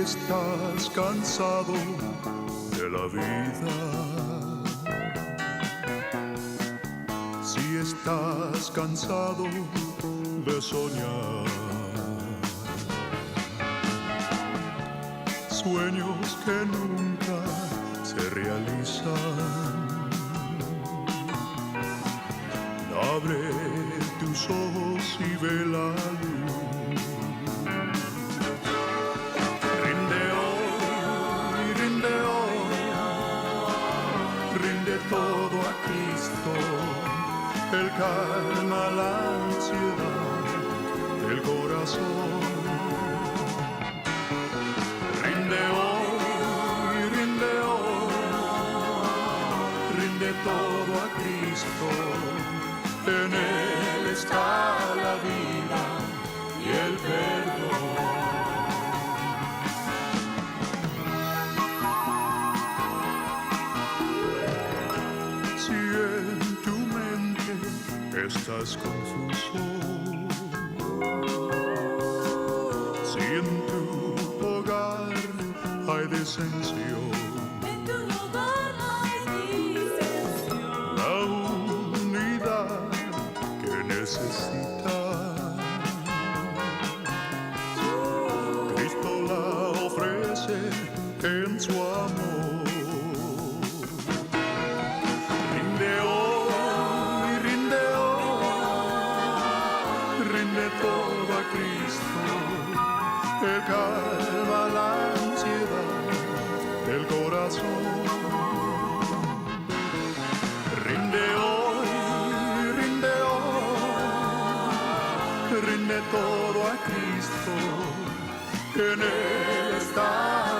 estás cansado de la vida, si estás cansado de soñar, sueños que nunca se realizan, abre tus ojos y ve la luz. Rinde todo a Cristo, Él calma la ansiedad del corazón. Rinde todo a Cristo, en Él está la vida y el perdón. Si en tu mente estás confuso, si en tu hogar hay disensión, la unidad que necesitas, Cristo la ofrece en su amor. Rinde todo a Cristo, Él calma la ansiedad del corazón. Rinde todo a Cristo, en Él está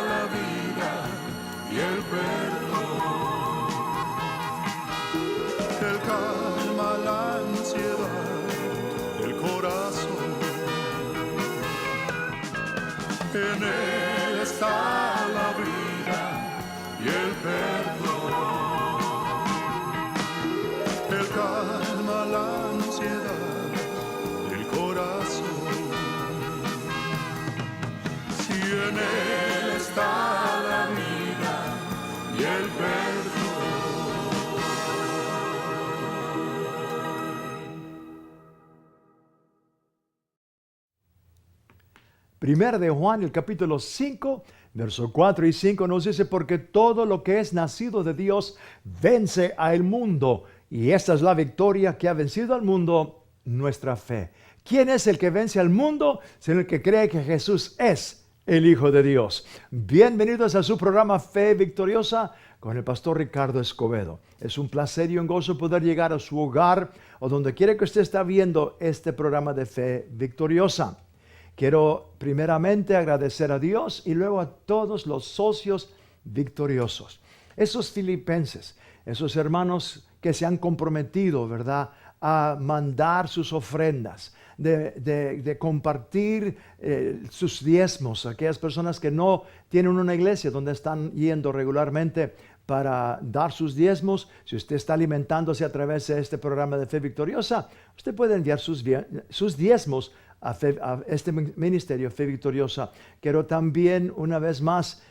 la vida y el perdón. Él calma la ansiedad del corazón, en Él está la vida y el perdón. Él calma la ansiedad del corazón, si en Él está la vida y el perdón. Primera de Juan, el capítulo 5, verso 4 y 5 nos dice: porque todo lo que es nacido de Dios vence al mundo. Y esta es la victoria que ha vencido al mundo, nuestra fe. ¿Quién es el que vence al mundo? Sino el que cree que Jesús es el Hijo de Dios. Bienvenidos a su programa Fe Victoriosa con el pastor Ricardo Escobedo. Es un placer y un gozo poder llegar a su hogar o donde quiera que usted esté viendo este programa de Fe Victoriosa. Quiero primeramente agradecer a Dios y luego a todos los socios victoriosos. Esos filipenses, esos hermanos que se han comprometido, ¿verdad?, a mandar sus ofrendas, de compartir sus diezmos, aquellas personas que no tienen una iglesia donde están yendo regularmente para dar sus diezmos. Si usted está alimentándose a través de este programa de Fe Victoriosa, usted puede enviar sus diezmos a este ministerio Fe Victoriosa. Quiero también una vez más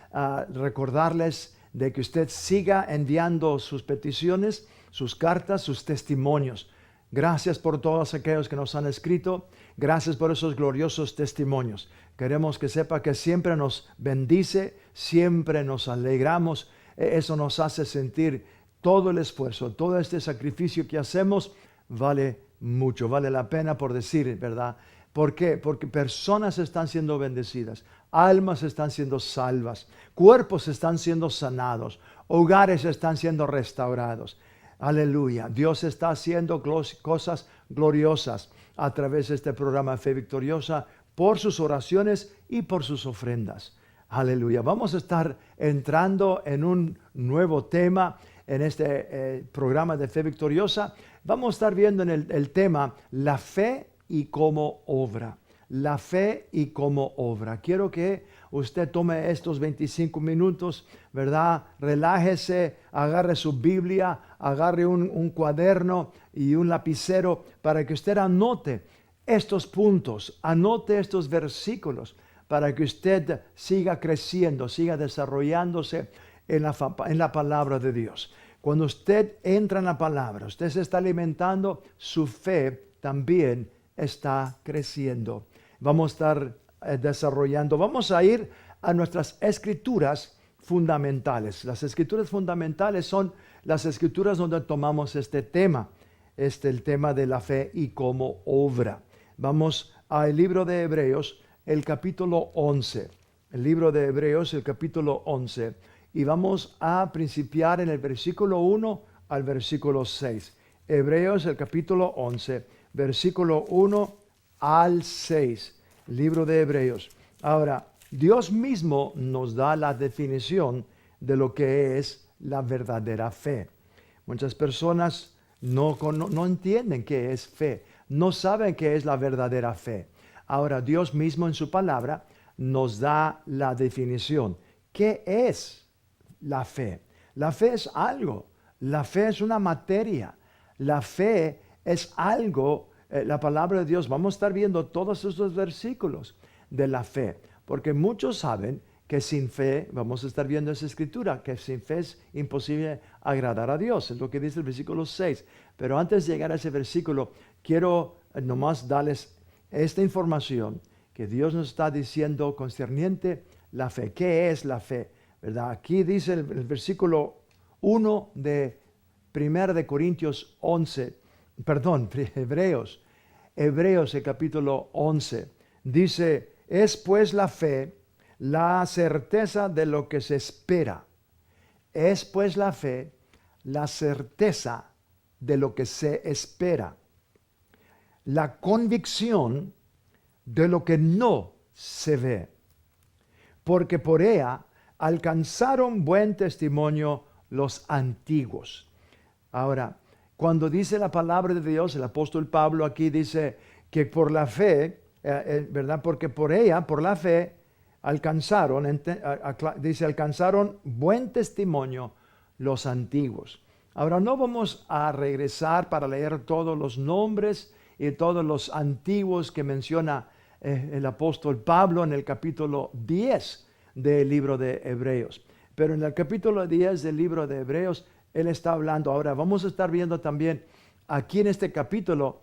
recordarles de que usted siga enviando sus peticiones, sus cartas, sus testimonios. Gracias por todos aquellos que nos han escrito. Gracias por esos gloriosos testimonios. Queremos que sepa que siempre nos bendice, siempre nos alegramos. Eso nos hace sentir todo el esfuerzo, todo este sacrificio que hacemos vale mucho, vale la pena, por decir, ¿verdad? ¿Por qué? Porque personas están siendo bendecidas, almas están siendo salvas, cuerpos están siendo sanados, hogares están siendo restaurados. Aleluya. Dios está haciendo cosas gloriosas a través de este programa Fe Victoriosa por sus oraciones y por sus ofrendas. Aleluya. Vamos a estar entrando en un nuevo tema en este programa de Fe Victoriosa. Vamos a estar viendo en el tema la fe y cómo obra. La fe y cómo obra. Quiero que usted tome estos 25 minutos, ¿verdad? Relájese, agarre su Biblia, agarre un cuaderno y un lapicero para que usted anote estos puntos, anote estos versículos, para que usted siga creciendo, siga desarrollándose en la palabra de Dios. Cuando usted entra en la palabra, usted se está alimentando, su fe también está creciendo. Vamos a estar desarrollando, vamos a ir a nuestras escrituras fundamentales. Las escrituras fundamentales son las escrituras donde tomamos este tema, el tema de la fe y cómo obra. Vamos al libro de Hebreos, el capítulo 11. El libro de Hebreos, el capítulo 11. Y vamos a principiar en el versículo 1 al versículo 6. Hebreos, el capítulo 11, versículo 1 al 6. Libro de Hebreos. Ahora, Dios mismo nos da la definición de lo que es la verdadera fe. Muchas personas no entienden qué es fe, no saben qué es la verdadera fe. Ahora, Dios mismo en su palabra nos da la definición. ¿Qué es la fe? La fe es algo, la fe es una materia, la fe es algo, la palabra de Dios. Vamos a estar viendo todos estos versículos de la fe, porque muchos saben que sin fe, vamos a estar viendo esa escritura, que sin fe es imposible agradar a Dios, es lo que dice el versículo 6. Pero antes de llegar a ese versículo, quiero nomás darles esta información que Dios nos está diciendo concerniente la fe. ¿Qué es la fe? ¿Verdad? Aquí dice el versículo 1 de 1 de Corintios 11, perdón, Hebreos, el capítulo 11, dice, es pues la fe la certeza de lo que se espera. Es pues la fe la certeza de lo que se espera. La convicción de lo que no se ve. Porque por ella alcanzaron buen testimonio los antiguos. Ahora, cuando dice la palabra de Dios, el apóstol Pablo aquí dice que por la fe, ¿verdad? Porque por ella, por la fe, alcanzaron buen testimonio los antiguos. Ahora no vamos a regresar para leer todos los nombres y todos los antiguos que menciona el apóstol Pablo en el capítulo 10 del libro de Hebreos. Pero en el capítulo 10 del libro de Hebreos, él está hablando. Ahora vamos a estar viendo también aquí en este capítulo,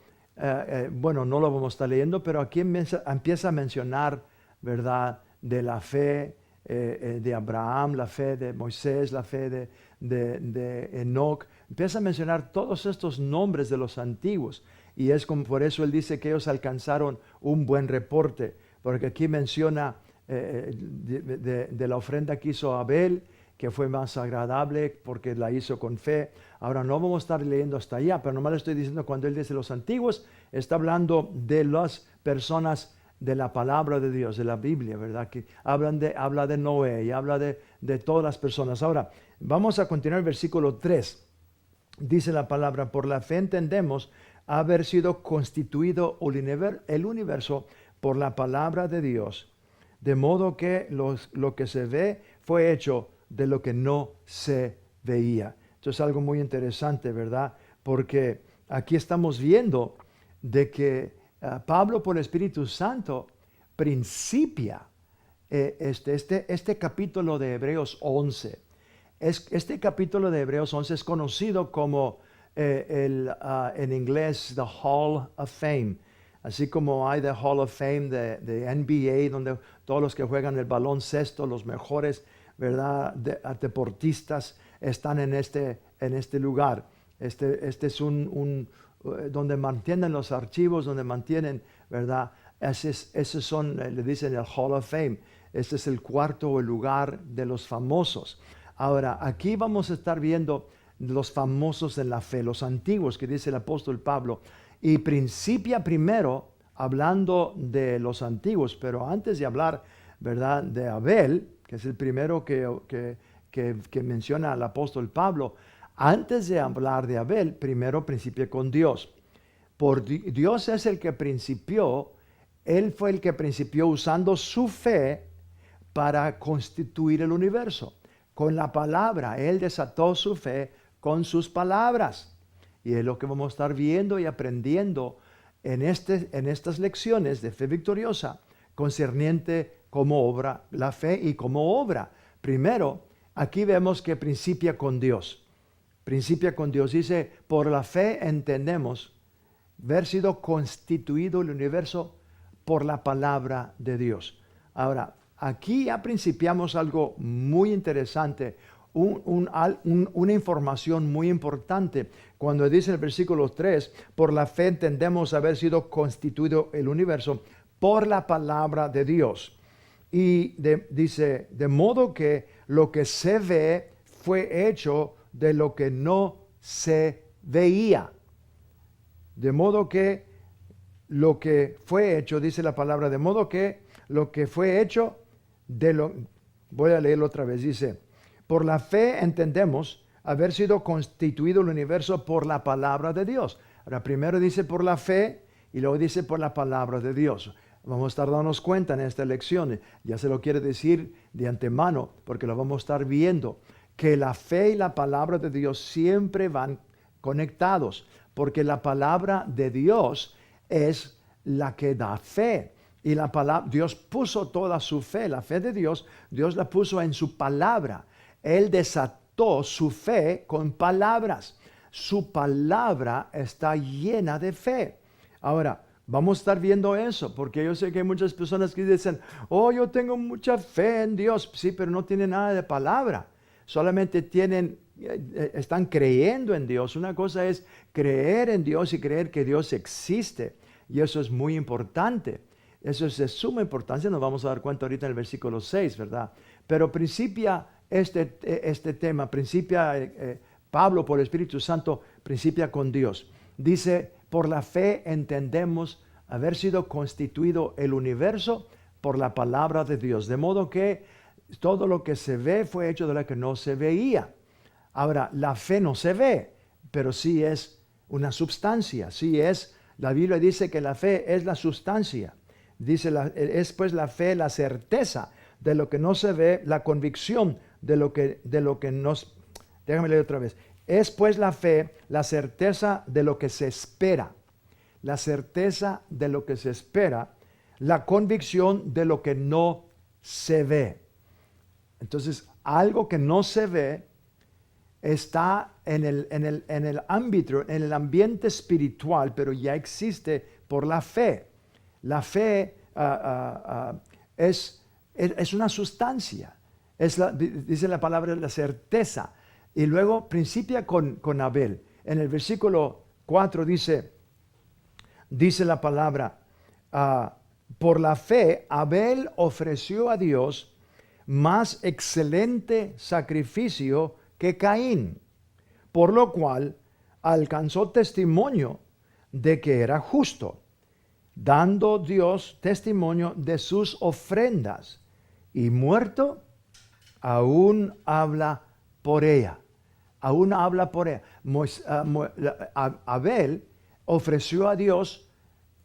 bueno, no lo vamos a estar leyendo, pero aquí empieza a mencionar, ¿verdad?, de la fe de Abraham, la fe de Moisés, la fe de Enoc. Empieza a mencionar todos estos nombres de los antiguos. Y es como por eso él dice que ellos alcanzaron un buen reporte. Porque aquí menciona de la ofrenda que hizo Abel, que fue más agradable porque la hizo con fe. Ahora no vamos a estar leyendo hasta allá, pero nomás le estoy diciendo cuando él dice los antiguos, está hablando de las personas de la palabra de Dios, de la Biblia, ¿verdad? Que habla de Noé y habla de todas las personas. Ahora, vamos a continuar el versículo 3. Dice la palabra, por la fe entendemos haber sido constituido el universo por la palabra de Dios, de modo que lo que se ve fue hecho de lo que no se veía. Esto es algo muy interesante, ¿verdad? Porque aquí estamos viendo de que Pablo por el Espíritu Santo principia este capítulo de Hebreos 11. Este capítulo de Hebreos 11 es conocido como en inglés The Hall of Fame. Así como hay The Hall of Fame de NBA, donde todos los que juegan el baloncesto, los mejores, ¿verdad?, deportistas están en este lugar. Este es donde mantienen los archivos, donde mantienen, ¿verdad? Esos son, le dicen el Hall of Fame. Este es el cuarto lugar de los famosos. Ahora, aquí vamos a estar viendo los famosos en la fe, los antiguos, que dice el apóstol Pablo. Y principia primero hablando de los antiguos, pero antes de hablar, ¿verdad?, de Abel, que es el primero que menciona el apóstol Pablo. Antes de hablar de Abel, primero principia con Dios. Dios es el que principió, Él fue el que principió usando su fe para constituir el universo. Con la palabra, Él desató su fe con sus palabras. Y es lo que vamos a estar viendo y aprendiendo en estas lecciones de fe victoriosa concerniente cómo obra la fe y cómo obra. Primero, aquí vemos que principia con Dios. Principia con Dios. Dice, por la fe entendemos haber sido constituido el universo por la palabra de Dios. Ahora, aquí ya principiamos algo muy interesante, una información muy importante. Cuando dice en el versículo 3, por la fe entendemos haber sido constituido el universo por la palabra de Dios. Y dice, de modo que lo que se ve fue hecho de lo que no se veía. De modo que lo que fue hecho, dice la palabra, de modo que lo que fue hecho voy a leerlo otra vez, dice, por la fe entendemos haber sido constituido el universo por la palabra de Dios. Ahora, primero dice por la fe y luego dice por la palabra de Dios. Vamos a estar dándonos cuenta en esta lección, ya se lo quiere decir de antemano, porque lo vamos a estar viendo, que la fe y la palabra de Dios siempre van conectados, porque la palabra de Dios es la que da fe. Y la palabra, Dios puso toda su fe, la fe de Dios, Dios la puso en su palabra. Él desató su fe con palabras. Su palabra está llena de fe. Ahora, vamos a estar viendo eso, porque yo sé que hay muchas personas que dicen, oh, yo tengo mucha fe en Dios. Sí, pero no tienen nada de palabra. Solamente están creyendo en Dios. Una cosa es creer en Dios y creer que Dios existe. Y eso es muy importante. Eso es de suma importancia. Nos vamos a dar cuenta ahorita en el versículo 6, ¿verdad? Pero principia este tema, Pablo por el Espíritu Santo, principia con Dios. Dice, por la fe entendemos haber sido constituido el universo por la palabra de Dios. De modo que todo lo que se ve fue hecho de lo que no se veía. Ahora, la fe no se ve, pero sí es una sustancia. La Biblia dice que la fe es la sustancia. Dice, es pues la fe la certeza de lo que no se ve, la convicción de lo que nos... Déjame leer otra vez. Es pues la fe la certeza de lo que se espera. La certeza de lo que se espera, la convicción de lo que no se ve. Entonces, algo que no se ve está en el ámbito, en el ambiente espiritual, pero ya existe por la fe. La fe es una sustancia, dice la palabra, la certeza. Y luego principia con Abel. En el versículo 4 dice la palabra, por la fe Abel ofreció a Dios más excelente sacrificio que Caín, por lo cual alcanzó testimonio de que era justo, dando Dios testimonio de sus ofrendas, y muerto, aún habla por ella. Aún habla por ella. Abel ofreció a Dios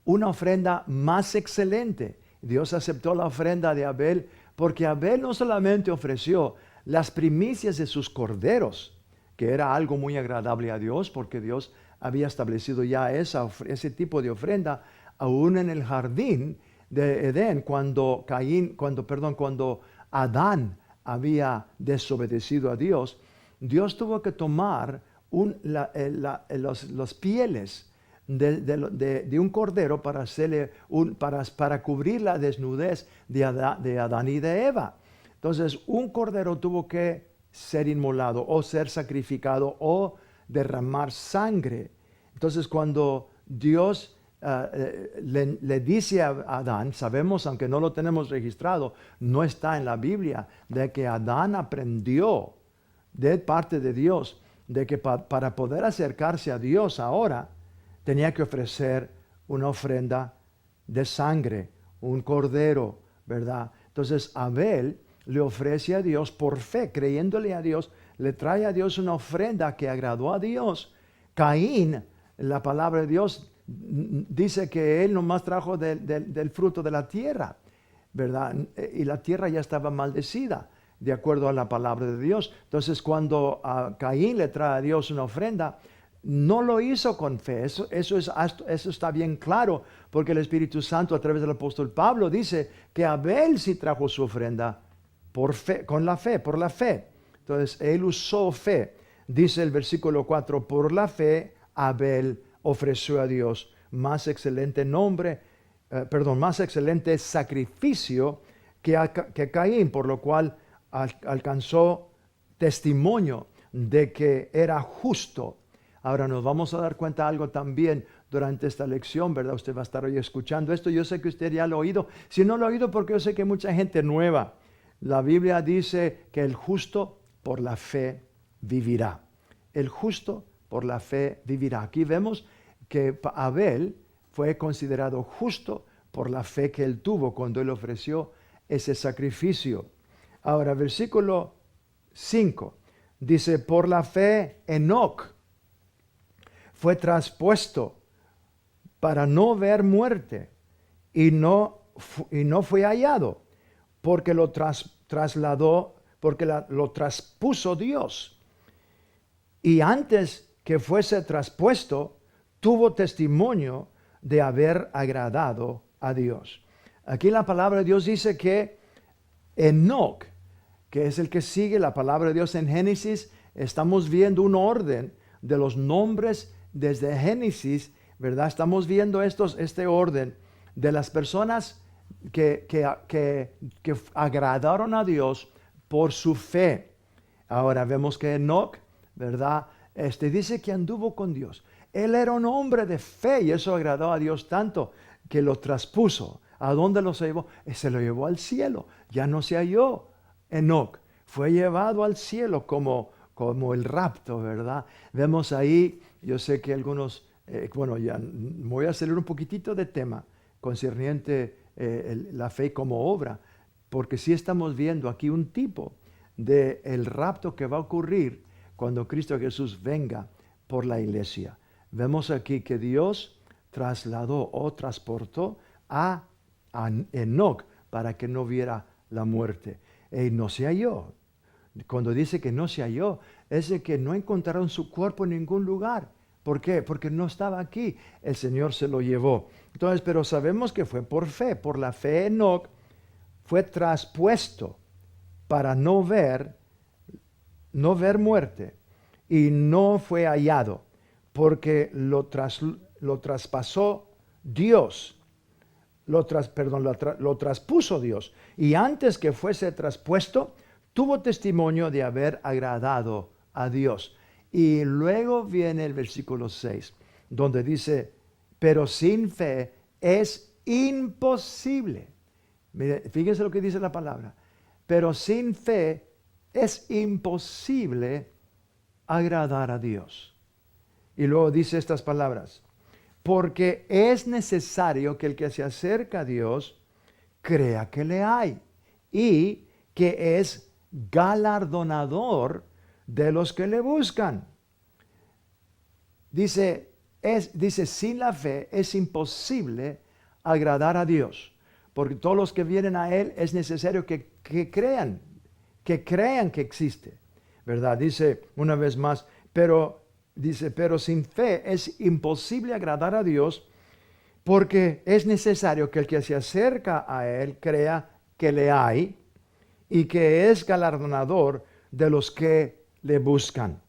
una ofrenda más excelente. Dios aceptó la ofrenda de Abel porque Abel no solamente ofreció las primicias de sus corderos, que era algo muy agradable a Dios, porque Dios había establecido ya ese tipo de ofrenda aún en el jardín de Edén, cuando Adán había desobedecido a Dios. Dios tuvo que tomar los pieles de un cordero para cubrir la desnudez de Adán y de Eva. Entonces, un cordero tuvo que ser inmolado o ser sacrificado o derramar sangre. Entonces, cuando Dios le dice a Adán, sabemos, aunque no lo tenemos registrado, no está en la Biblia, de que Adán aprendió de parte de Dios, de que para poder acercarse a Dios ahora, tenía que ofrecer una ofrenda de sangre, un cordero, ¿verdad? Entonces Abel le ofrece a Dios por fe, creyéndole a Dios, le trae a Dios una ofrenda que agradó a Dios. Caín, la palabra de Dios dice que él nomás trajo del fruto de la tierra, ¿verdad? Y la tierra ya estaba maldecida, de acuerdo a la palabra de Dios. Entonces, cuando a Caín le trae a Dios una ofrenda, no lo hizo con fe. Eso está bien claro, porque el Espíritu Santo a través del apóstol Pablo dice que Abel sí trajo su ofrenda por fe, con la fe, por la fe. Entonces, él usó fe. Dice el versículo 4, por la fe Abel ofreció a Dios más excelente más excelente sacrificio que Caín, por lo cual alcanzó testimonio de que era justo. Ahora nos vamos a dar cuenta de algo también durante esta lección, ¿verdad? Usted va a estar hoy escuchando esto. Yo sé que usted ya lo ha oído. Si no lo ha oído, porque yo sé que hay mucha gente nueva. La Biblia dice que el justo por la fe vivirá. El justo por la fe vivirá. Aquí vemos que Abel fue considerado justo por la fe que él tuvo cuando él ofreció ese sacrificio. Ahora, versículo 5 dice, por la fe Enoc fue traspuesto para no ver muerte y no fue hallado, porque lo traspuso Dios. Y antes que fuese traspuesto, tuvo testimonio de haber agradado a Dios. Aquí la palabra de Dios dice que Enoc, que es el que sigue la palabra de Dios en Génesis, estamos viendo un orden de los nombres desde Génesis, ¿verdad? Estamos viendo este orden de las personas que agradaron a Dios por su fe. Ahora vemos que Enoc, ¿verdad? Dice que anduvo con Dios. Él era un hombre de fe y eso agradó a Dios tanto que lo traspuso. ¿A dónde lo llevó? Se lo llevó al cielo. Ya no se halló Enoc. Fue llevado al cielo como el rapto, ¿verdad? Vemos ahí, yo sé que algunos, ya voy a salir un poquitito de tema concerniente la fe como obra, porque sí estamos viendo aquí un tipo del rapto que va a ocurrir cuando Cristo Jesús venga por la iglesia. Vemos aquí que Dios trasladó o transportó a Enoc para que no viera la muerte. Y no se halló. Cuando dice que no se halló, es de que no encontraron su cuerpo en ningún lugar. ¿Por qué? Porque no estaba aquí. El Señor se lo llevó. Entonces, pero sabemos que fue por fe. Por la fe Enoc fue traspuesto para no ver muerte. Y no fue hallado, porque lo traspasó Dios. Lo traspuso Dios. Y antes que fuese traspuesto, tuvo testimonio de haber agradado a Dios. Y luego viene el versículo 6, donde dice, pero sin fe es imposible. Mire, fíjense lo que dice la palabra. Pero sin fe es imposible agradar a Dios. Y luego dice estas palabras, porque es necesario que el que se acerca a Dios crea que le hay y que es galardonador de los que le buscan. Dice, sin la fe es imposible agradar a Dios, porque todos los que vienen a Él es necesario que crean que existe, ¿verdad? Dice una vez más, pero sin fe es imposible agradar a Dios, porque es necesario que el que se acerca a Él crea que le hay y que es galardonador de los que le buscan.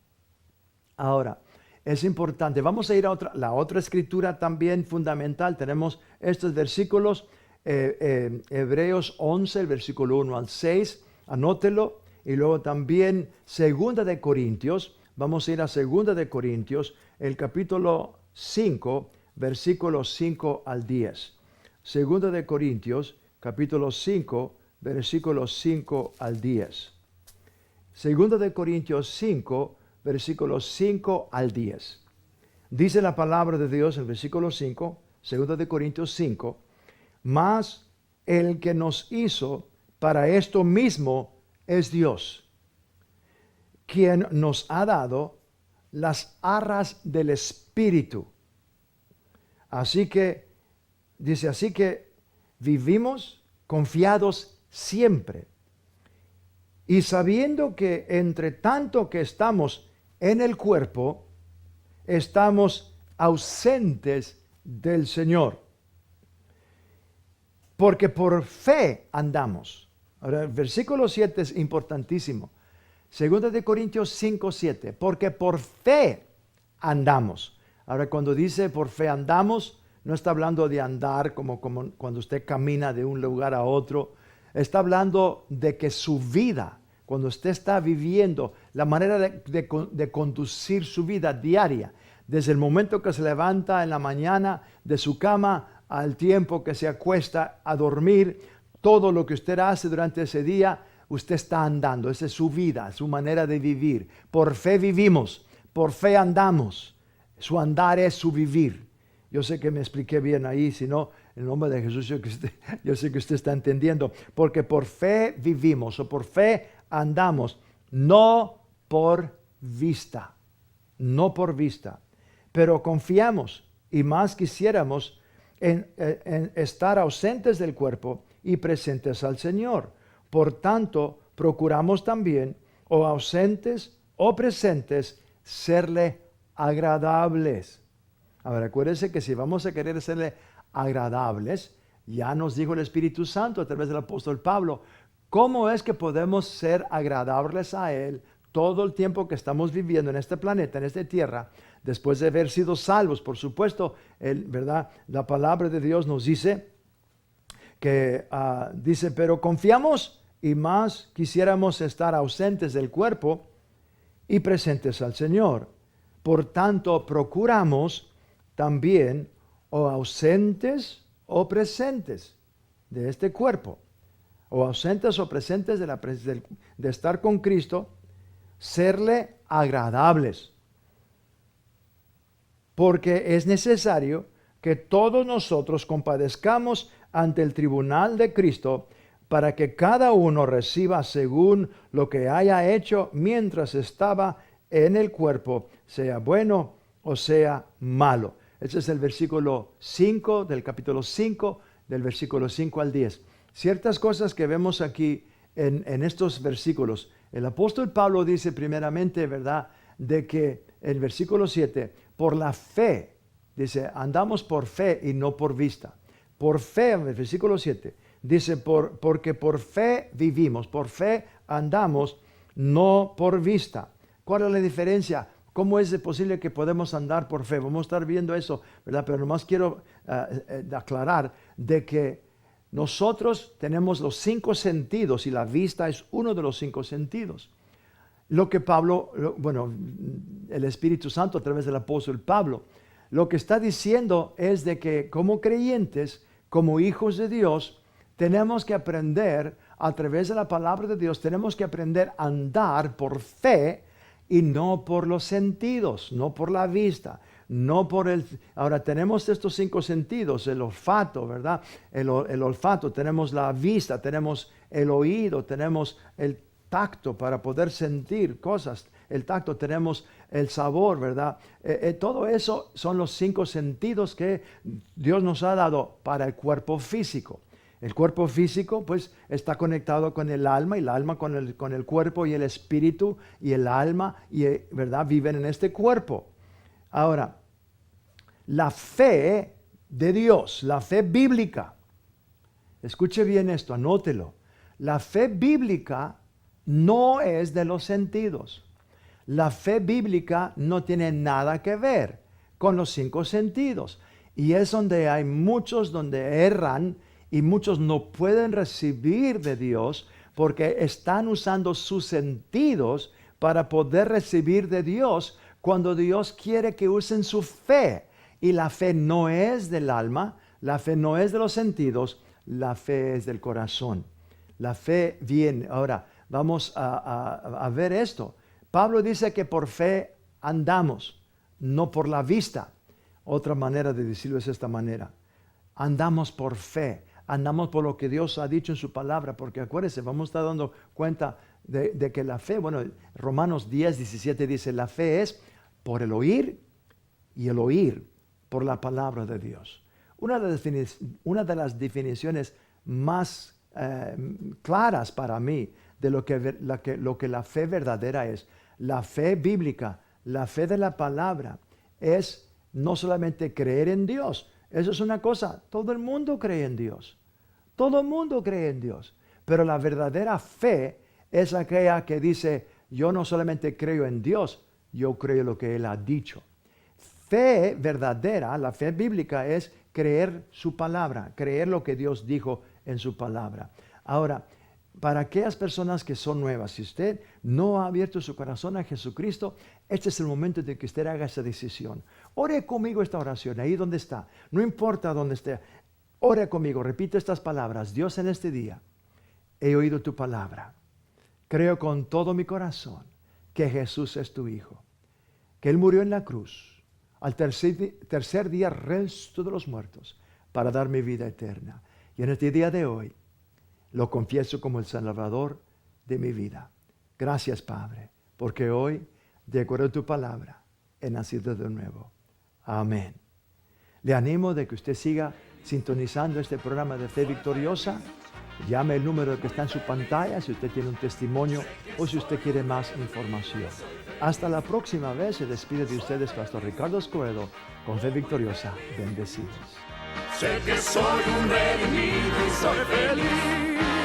Ahora, es importante, vamos a ir a la otra escritura también fundamental. Tenemos estos versículos, Hebreos 11, el versículo 1 al 6, anótelo, y luego también 2 de Corintios. Vamos a ir a 2 de Corintios, el capítulo 5, versículos 5 al 10. 2 de Corintios, capítulo 5, versículos 5 al 10. 2 de Corintios 5, versículos 5 al 10. Dice la palabra de Dios en versículo 5, 2 de Corintios 5, mas el que nos hizo para esto mismo es Dios, quien nos ha dado las arras del Espíritu. Así que, dice, así que vivimos confiados siempre. Y sabiendo que entre tanto que estamos en el cuerpo, estamos ausentes del Señor. Porque por fe andamos. Ahora, el versículo 7 es importantísimo. Segunda de Corintios 5, 7. Porque por fe andamos. Ahora, cuando dice por fe andamos, no está hablando de andar como cuando usted camina de un lugar a otro. Está hablando de que su vida, cuando usted está viviendo, la manera de conducir su vida diaria, desde el momento que se levanta en la mañana de su cama al tiempo que se acuesta a dormir, todo lo que usted hace durante ese día, usted está andando. Esa es su vida, su manera de vivir. Por fe vivimos, por fe andamos. Su andar es su vivir. Yo sé que me expliqué bien ahí, si no, en el nombre de Jesús, yo sé que usted está entendiendo. Porque por fe vivimos o por fe andamos, no por vista, no por vista. Pero confiamos y más quisiéramos en estar ausentes del cuerpo y presentes al Señor. Por tanto, procuramos también, o ausentes o presentes, serle agradables. Ahora, acuérdense que si vamos a querer serle agradables, ya nos dijo el Espíritu Santo a través del apóstol Pablo, ¿cómo es que podemos ser agradables a Él todo el tiempo que estamos viviendo en este planeta, en esta tierra, después de haber sido salvos? Por supuesto, ¿verdad? La palabra de Dios nos dice que, dice, pero confiamos y más quisiéramos estar ausentes del cuerpo y presentes al Señor. Por tanto, procuramos también, o ausentes o presentes de este cuerpo, o ausentes o presentes de estar con Cristo, serle agradables. Porque es necesario que todos nosotros compadezcamos ante el tribunal de Cristo, para que cada uno reciba según lo que haya hecho mientras estaba en el cuerpo, sea bueno o sea malo. Ese es el versículo 5 del capítulo 5, del versículo 5 al 10. Ciertas cosas que vemos aquí en estos versículos. El apóstol Pablo dice primeramente, ¿verdad?, de que el versículo 7, por la fe, dice, andamos por fe y no por vista. Por fe, en el versículo 7, dice, porque por fe vivimos, por fe andamos, no por vista. ¿Cuál es la diferencia? ¿Cómo es posible que podemos andar por fe? Vamos a estar viendo eso, ¿verdad? Pero nomás quiero aclarar de que nosotros tenemos los 5 sentidos y la vista es uno de los 5 sentidos. Lo que Pablo, el Espíritu Santo a través del apóstol Pablo, lo que está diciendo es de que como creyentes, como hijos de Dios, tenemos que aprender a través de la palabra de Dios, tenemos que aprender a andar por fe y no por los sentidos, no por la vista, no por el... Ahora tenemos estos 5 sentidos, el olfato, ¿verdad? El olfato, tenemos la vista, tenemos el oído, tenemos el tacto para poder sentir cosas, el tacto, tenemos el sabor, ¿verdad? Todo eso son los 5 sentidos que Dios nos ha dado para el cuerpo físico. El cuerpo físico pues está conectado con el alma y el alma con el cuerpo, y el espíritu y el alma, y ¿verdad?, viven en este cuerpo. Ahora, la fe de Dios, la fe bíblica, escuche bien esto, anótelo. La fe bíblica no es de los sentidos. La fe bíblica no tiene nada que ver con los 5 sentidos. Y es donde hay muchos donde erran y muchos no pueden recibir de Dios porque están usando sus sentidos para poder recibir de Dios, cuando Dios quiere que usen su fe. Y la fe no es del alma, la fe no es de los sentidos, la fe es del corazón. La fe viene. Ahora, vamos a ver esto. Pablo dice que por fe andamos, no por la vista. Otra manera de decirlo es esta manera. Andamos por fe, andamos por lo que Dios ha dicho en su palabra, porque acuérdense, vamos a estar dando cuenta de que la fe, Romanos 10, 17 dice, la fe es por el oír y el oír por la palabra de Dios. Una de las definiciones más claras para mí de lo que la fe verdadera es, la fe bíblica, la fe de la palabra, es no solamente creer en Dios. Eso es una cosa, todo el mundo cree en Dios. Todo el mundo cree en Dios. Pero la verdadera fe es aquella que dice, yo no solamente creo en Dios, yo creo lo que Él ha dicho. Fe verdadera, la fe bíblica es creer su palabra, creer lo que Dios dijo en su palabra. Ahora, para aquellas personas que son nuevas, si usted no ha abierto su corazón a Jesucristo, este es el momento de que usted haga esa decisión. Ore conmigo esta oración, ahí donde está. No importa dónde esté. Ore conmigo, repite estas palabras. Dios, en este día he oído tu palabra. Creo con todo mi corazón que Jesús es tu Hijo, que Él murió en la cruz, al tercer día resto de los muertos, para dar mi vida eterna. Y en este día de hoy, lo confieso como el Salvador de mi vida. Gracias, Padre, porque hoy, de acuerdo a tu palabra, he nacido de nuevo. Amén. Le animo de que usted siga sintonizando este programa de Fe Victoriosa. Llame el número que está en su pantalla si usted tiene un testimonio o si usted quiere más información. Hasta la próxima vez. Se despide de ustedes Pastor Ricardo Escobedo con Fe Victoriosa. Bendecidos. Sé que soy un redimido y soy feliz.